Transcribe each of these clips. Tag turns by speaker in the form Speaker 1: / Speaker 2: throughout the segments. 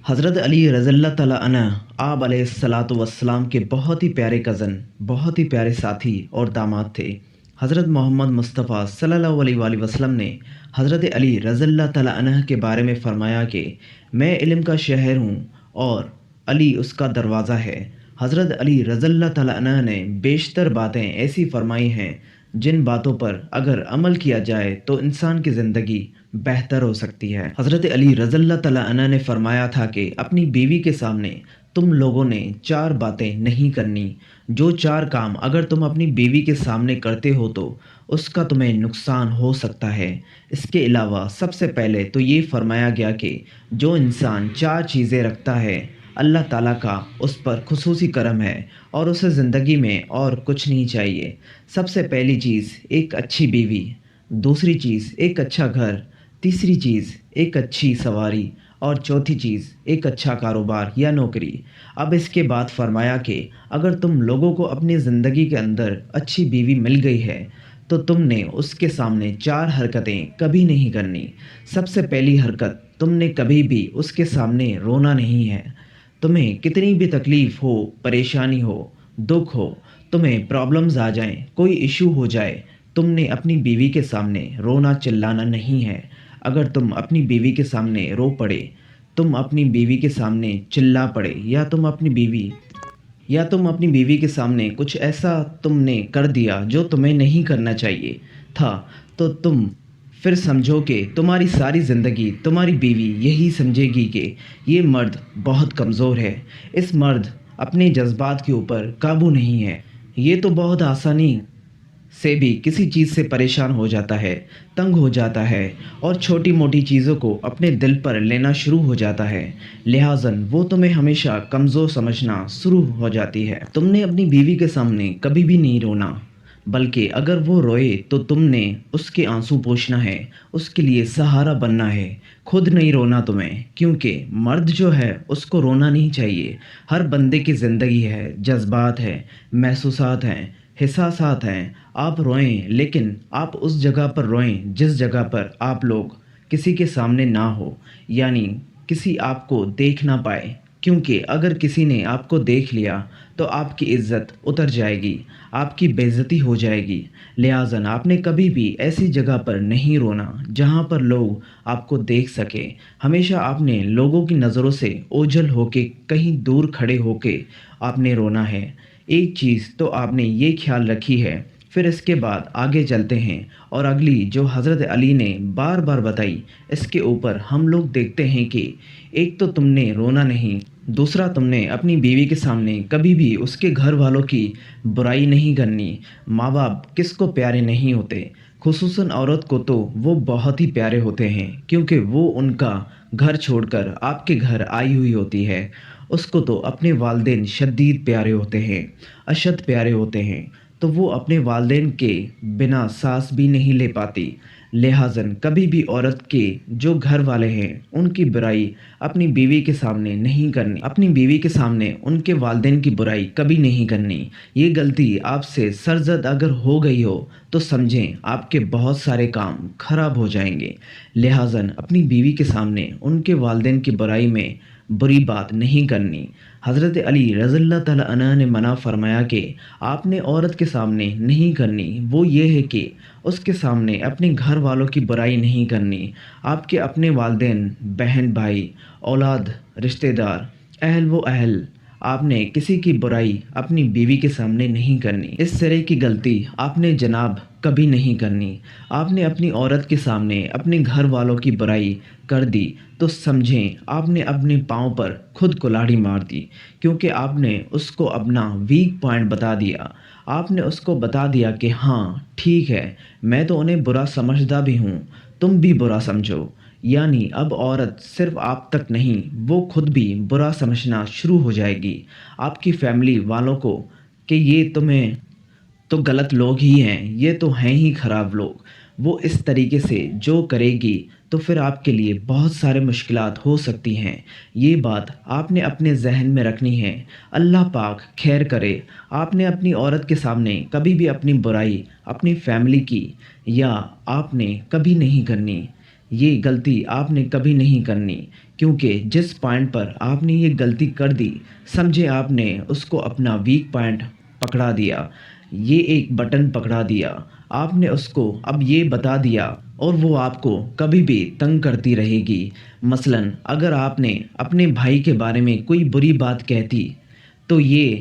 Speaker 1: حضرت علی رضی اللہ تعالیٰ عنہ آپ علیہ الصلاۃ والسلام کے بہت ہی پیارے کزن، بہت ہی پیارے ساتھی اور داماد تھے۔ حضرت محمد مصطفیٰ صلی اللہ علیہ وآلہ وسلم نے حضرت علی رضی اللہ تعالیٰ عنہ کے بارے میں فرمایا کہ میں علم کا شہر ہوں اور علی اس کا دروازہ ہے۔ حضرت علی رضی اللہ تعالیٰ عنہ نے بیشتر باتیں ایسی فرمائی ہیں جن باتوں پر اگر عمل کیا جائے تو انسان کی زندگی بہتر ہو سکتی ہے۔ حضرت علی رضی اللہ تعالیٰ عنہ نے فرمایا تھا کہ اپنی بیوی کے سامنے تم لوگوں نے 4 باتیں نہیں کرنی۔ جو 4 کام اگر تم اپنی بیوی کے سامنے کرتے ہو تو اس کا تمہیں نقصان ہو سکتا ہے۔ اس کے علاوہ سب سے پہلے تو یہ فرمایا گیا کہ جو انسان 4 چیزیں رکھتا ہے اللہ تعالیٰ کا اس پر خصوصی کرم ہے اور اسے زندگی میں اور کچھ نہیں چاہیے۔ سب سے پہلی چیز ایک اچھی بیوی، دوسری چیز ایک اچھا گھر، تیسری چیز ایک اچھی سواری اور چوتھی چیز ایک اچھا کاروبار یا نوکری۔ اب اس کے بعد فرمایا کہ اگر تم لوگوں کو اپنی زندگی کے اندر اچھی بیوی مل گئی ہے تو تم نے اس کے سامنے 4 حرکتیں کبھی نہیں کرنی۔ سب سے پہلی حرکت، تم نے کبھی بھی اس کے سامنے رونا نہیں ہے۔ تمہیں کتنی بھی تکلیف ہو، پریشانی ہو، دکھ ہو، تمہیں پرابلمز آ جائیں، کوئی ایشو ہو جائے، تم نے اپنی بیوی کے سامنے رونا چلانا نہیں ہے۔ اگر تم اپنی بیوی کے سامنے رو پڑے، تم اپنی بیوی کے سامنے چلا پڑے یا تم اپنی بیوی کے سامنے کچھ ایسا تم نے کر دیا جو تمہیں نہیں کرنا چاہیے تھا، تو تم پھر سمجھو کہ تمہاری ساری زندگی تمہاری بیوی یہی سمجھے گی کہ یہ مرد بہت کمزور ہے، اس مرد اپنے جذبات کے اوپر قابو نہیں ہے، یہ تو بہت آسانی سے بھی کسی چیز سے پریشان ہو جاتا ہے، تنگ ہو جاتا ہے اور چھوٹی موٹی چیزوں کو اپنے دل پر لینا شروع ہو جاتا ہے، لہٰذا وہ تمہیں ہمیشہ کمزور سمجھنا شروع ہو جاتی ہے۔ تم نے اپنی بیوی کے سامنے کبھی بھی نہیں رونا، بلکہ اگر وہ روئے تو تم نے اس کے آنسو پوچھنا ہے، اس کے لیے سہارا بننا ہے، خود نہیں رونا تمہیں، کیونکہ مرد جو ہے اس کو رونا نہیں چاہیے۔ ہر بندے کی زندگی ہے، جذبات ہیں، محسوسات ہیں، احساسات ہیں۔ آپ روئیں لیکن آپ اس جگہ پر روئیں جس جگہ پر آپ لوگ کسی کے سامنے نہ ہو، یعنی کسی آپ کو دیکھ نہ پائے، کیونکہ اگر کسی نے آپ کو دیکھ لیا تو آپ کی عزت اتر جائے گی، آپ کی بے عزتی ہو جائے گی۔ لہٰذا آپ نے کبھی بھی ایسی جگہ پر نہیں رونا جہاں پر لوگ آپ کو دیکھ سکیں۔ ہمیشہ آپ نے لوگوں کی نظروں سے اوجھل ہو کے کہیں دور کھڑے ہو کے آپ نے رونا ہے۔ ایک چیز تو آپ نے یہ خیال رکھی ہے، پھر اس کے بعد آگے چلتے ہیں اور اگلی جو حضرت علی نے بار بار بتائی، اس کے اوپر ہم لوگ دیکھتے ہیں کہ ایک تو تم نے رونا نہیں، دوسرا تم نے اپنی بیوی کے سامنے کبھی بھی اس کے گھر والوں کی برائی نہیں کرنی۔ ماں باپ کس کو پیارے نہیں ہوتے، خصوصاً عورت کو تو وہ بہت ہی پیارے ہوتے ہیں، کیونکہ وہ ان کا گھر چھوڑ کر آپ کے گھر آئی ہوئی ہوتی ہے۔ اس کو تو اپنے والدین شدید پیارے ہوتے ہیں، اشد پیارے ہوتے ہیں، تو وہ اپنے والدین کے بنا سانس بھی نہیں لے پاتی۔ لہٰذا کبھی بھی عورت کے جو گھر والے ہیں ان کی برائی اپنی بیوی کے سامنے نہیں کرنی، اپنی بیوی کے سامنے ان کے والدین کی برائی کبھی نہیں کرنی۔ یہ غلطی آپ سے سرزد اگر ہو گئی ہو تو سمجھیں آپ کے بہت سارے کام خراب ہو جائیں گے۔ لہٰذا اپنی بیوی کے سامنے ان کے والدین کی برائی میں بری بات نہیں کرنی۔ حضرت علی رضی اللہ تعالیٰ عنہ نے منع فرمایا کہ آپ نے عورت کے سامنے نہیں کرنی، وہ یہ ہے کہ اس کے سامنے اپنے گھر والوں کی برائی نہیں کرنی۔ آپ کے اپنے والدین، بہن بھائی، اولاد، رشتہ دار، اہل و اہل، آپ نے کسی کی برائی اپنی بیوی کے سامنے نہیں کرنی۔ اس طرح کی غلطی آپ نے جناب کبھی نہیں کرنی۔ آپ نے اپنی عورت کے سامنے اپنے گھر والوں کی برائی کر دی تو سمجھیں آپ نے اپنے پاؤں پر خود کلاڑی مار دی، کیونکہ آپ نے اس کو اپنا ویک پوائنٹ بتا دیا۔ آپ نے اس کو بتا دیا کہ ہاں ٹھیک ہے، میں تو انہیں برا سمجھتا بھی ہوں، تم بھی برا سمجھو۔ یعنی اب عورت صرف آپ تک نہیں، وہ خود بھی برا سمجھنا شروع ہو جائے گی آپ کی فیملی والوں کو کہ یہ تمہیں تو غلط لوگ ہی ہیں، یہ تو ہیں ہی خراب لوگ۔ وہ اس طریقے سے جو کرے گی تو پھر آپ کے لیے بہت سارے مشکلات ہو سکتی ہیں۔ یہ بات آپ نے اپنے ذہن میں رکھنی ہے۔ اللہ پاک خیر کرے، آپ نے اپنی عورت کے سامنے کبھی بھی اپنی برائی اپنی فیملی کی یا آپ نے کبھی نہیں کرنی۔ یہ غلطی آپ نے کبھی نہیں کرنی، کیونکہ جس پوائنٹ پر آپ نے یہ غلطی کر دی، سمجھے آپ نے اس کو اپنا ویک پوائنٹ پکڑا دیا، یہ ایک بٹن پکڑا دیا، آپ نے اس کو اب یہ بتا دیا اور وہ آپ کو کبھی بھی تنگ کرتی رہے گی۔ مثلاً اگر آپ نے اپنے بھائی کے بارے میں کوئی بری بات کہتی تو یہ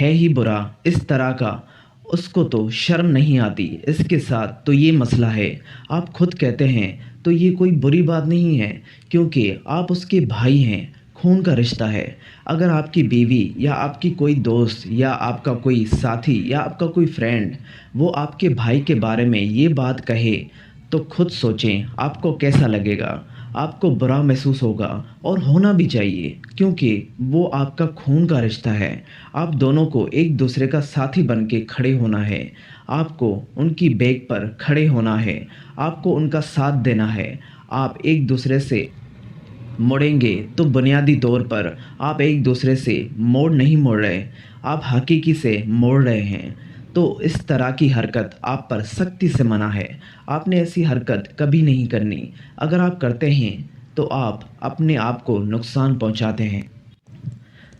Speaker 1: ہے ہی برا اس طرح کا، اس کو تو شرم نہیں آتی، اس کے ساتھ تو یہ مسئلہ ہے، آپ خود کہتے ہیں تو یہ کوئی بری بات نہیں ہے، کیونکہ آپ اس کے بھائی ہیں، خون کا رشتہ ہے۔ اگر آپ کی بیوی یا آپ کی کوئی دوست یا آپ کا کوئی ساتھی یا آپ کا کوئی فرینڈ وہ آپ کے بھائی کے بارے میں یہ بات کہے تو خود سوچیں آپ کو کیسا لگے گا، آپ کو برا محسوس ہوگا، اور ہونا بھی چاہیے، کیونکہ وہ آپ کا خون کا رشتہ ہے۔ آپ دونوں کو ایک دوسرے کا ساتھی بن کے کھڑے ہونا ہے، آپ کو ان کی بیک پر کھڑے ہونا ہے، آپ کو ان کا ساتھ دینا ہے۔ آپ ایک دوسرے سے مڑیں گے تو بنیادی طور پر آپ ایک دوسرے سے موڑ نہیں موڑ رہے، آپ حقیقی سے موڑ رہے ہیں۔ تو اس طرح کی حرکت آپ پر سختی سے منع ہے، آپ نے ایسی حرکت کبھی نہیں کرنی، اگر آپ کرتے ہیں تو آپ اپنے آپ کو نقصان پہنچاتے ہیں۔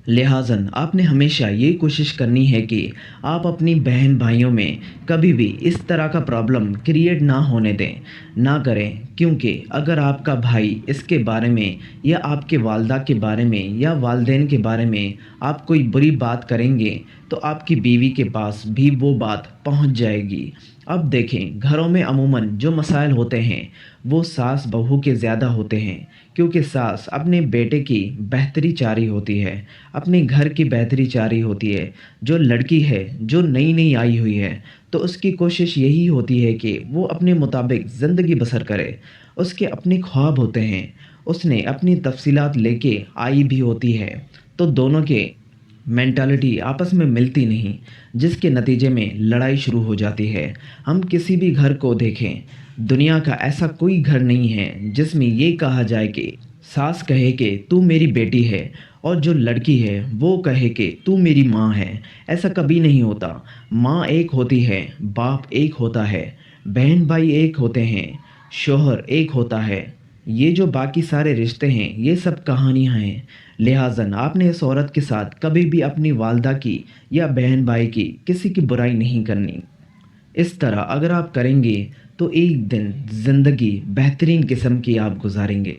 Speaker 1: لہٰذا آپ نے ہمیشہ یہ کوشش کرنی ہے کہ آپ اپنی بہن بھائیوں میں کبھی بھی اس طرح کا پرابلم کریٹ نہ ہونے دیں، نہ کریں، کیونکہ اگر آپ کا بھائی اس کے بارے میں یا آپ کے والدہ کے بارے میں یا والدین کے بارے میں آپ کوئی بری بات کریں گے تو آپ کی بیوی کے پاس بھی وہ بات پہنچ جائے گی۔ اب دیکھیں، گھروں میں عموماً جو مسائل ہوتے ہیں وہ ساس بہو کے زیادہ ہوتے ہیں، کیونکہ ساس اپنے بیٹے کی بہتری چاہ رہی ہوتی ہے، اپنے گھر کی بہتری چاہ رہی ہوتی ہے۔ جو لڑکی ہے جو نئی نئی آئی ہوئی ہے تو اس کی کوشش یہی ہوتی ہے کہ وہ اپنے مطابق زندگی بسر کرے، اس کے اپنے خواب ہوتے ہیں، اس نے اپنی تفصیلات لے کے آئی بھی ہوتی ہے، تو دونوں کے مینٹالٹی آپس میں ملتی نہیں، جس کے نتیجے میں لڑائی شروع ہو جاتی ہے۔ ہم کسی بھی گھر کو دیکھیں، دنیا کا ایسا کوئی گھر نہیں ہے جس میں یہ کہا جائے کہ ساس کہے کہ تو میری بیٹی ہے اور جو لڑکی ہے وہ کہے کہ تو میری ماں ہے، ایسا کبھی نہیں ہوتا۔ ماں ایک ہوتی ہے، باپ ایک ہوتا ہے، بہن بھائی ایک ہوتے ہیں، شوہر ایک ہوتا ہے، یہ جو باقی سارے رشتے ہیں یہ سب کہانیاں ہیں۔ لہٰذا آپ نے اس عورت کے ساتھ کبھی بھی اپنی والدہ کی یا بہن بھائی کی کسی کی برائی نہیں کرنی۔ اس طرح اگر آپ کریں گے تو ایک دن زندگی بہترین قسم کی آپ گزاریں گے۔